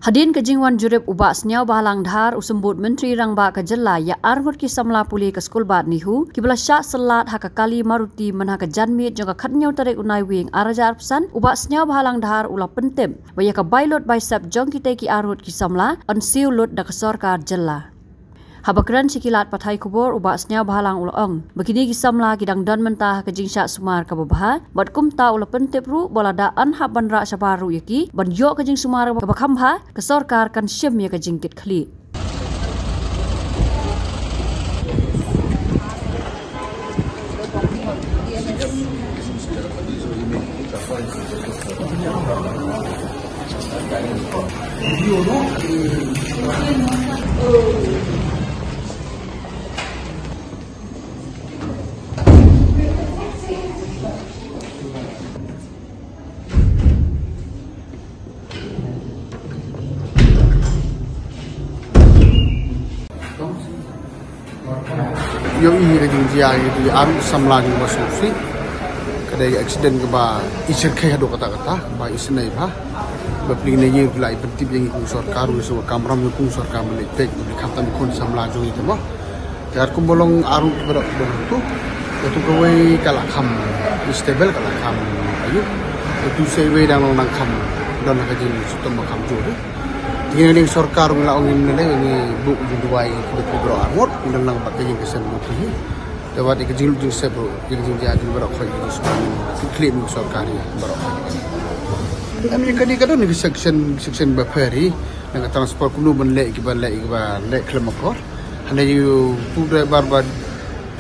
Hadin ke jingwan jurip ubak senyau bahalang dhar usembut Menteri Rangba ke jela ya arhut ki samla pulih ke skul bat nihu ki bela syak selat haka kali maruti menha ke janmit jangka khatnyau tarik unai wing araja arpsan ubak senyau bahalang dhar ula pentim baya ke bailot bicep jong kita ki arhut ki samla on siu lut da ke sorkar jela. Habakran sikilat pathai kubur ubak senyau bahalang ulaong. Begini gisamla gidang don mentah ke jingsyak sumar ke babaha. Bat kumta ula pentip ru bola da anhab bandra syabaru yaki. Ban yok ke jing sumar ke bakhamha ke sorkar kan syem ya ke jingkit khali. Yo ini kajing jia itu arus samla di masuk sih kadai accident ke ba isir kaya do kata-kata ba isnai ba bapling ne pula ipentip yang ikut sarkar usu kamram ikut sarkar meletek di khatam kon samla jo itu ba dar kumbolong arus berak tu itu kowe kalakam stable kalakam ayu itu sewe dang nang kam don kajing sutum makam jo Tinggal yang sarkar melawan ini buk juduai betul armut dan nang pakai yang kesan mukhi. Dapat ikjil jil sebro ikjil jadi berok koi itu semua klaim sarkar ya berok. Kami kadang-kadang ni section baperi dengan transport kuno benlek ikiban kelemkor. Hanya you tu driver bad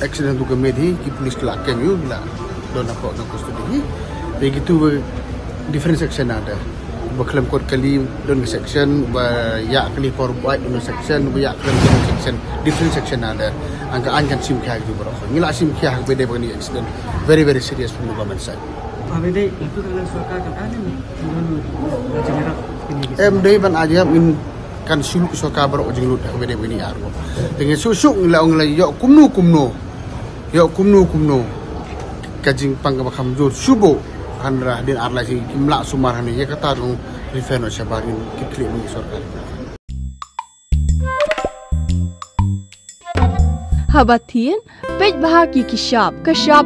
accident tu kemedi ki polis kelakkan you bila don apa nak kustudi. Begitu different section ada. Berkelam kod kali don section ya kali for white don section ya kelam section different section ada angka anjan sim kaya gitu bro ngila sim kaya beda begini accident very serious from the government side beda itu kalau sarkar kan ada ni day ban aja min kan suluk sarkar bro jenglut beda begini argo dengan susuk ngila yo kumno kajing panggam jur subo Handra din arla si kimla sumar hani ya kata dong refer no syabarin kikli ni sarkar. Habatin pej bahagi kishap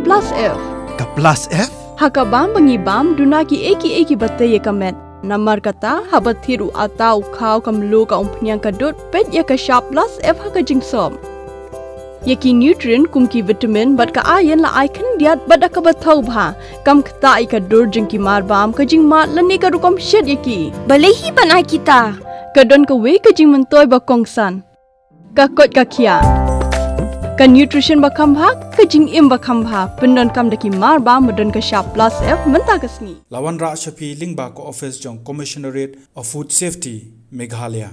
plus F. Ka plus F? Hakabam bangibam dunaki eki batai kamet. Namar kata habatiru atau kau kamlu ka umpnyang kadut pej ya kishap plus F haka jingsom. Yaki nutrient kumki vitamin bat ka ayan la icon diat bada ka batau bha kam kta ika dur jengki mar bam ka jing mat lani ka rukom shed yaki balehi banai kita ka don ka we ka jing mentoy ba kongsan ka kot ka kia ka nutrition ba kam bha ka jing im ba kam bha pendon kam daki mar bam don ka sharp plus F menta kasni Lawan Ra Shafi Lingba ko office jong commissionerate of food safety Meghalaya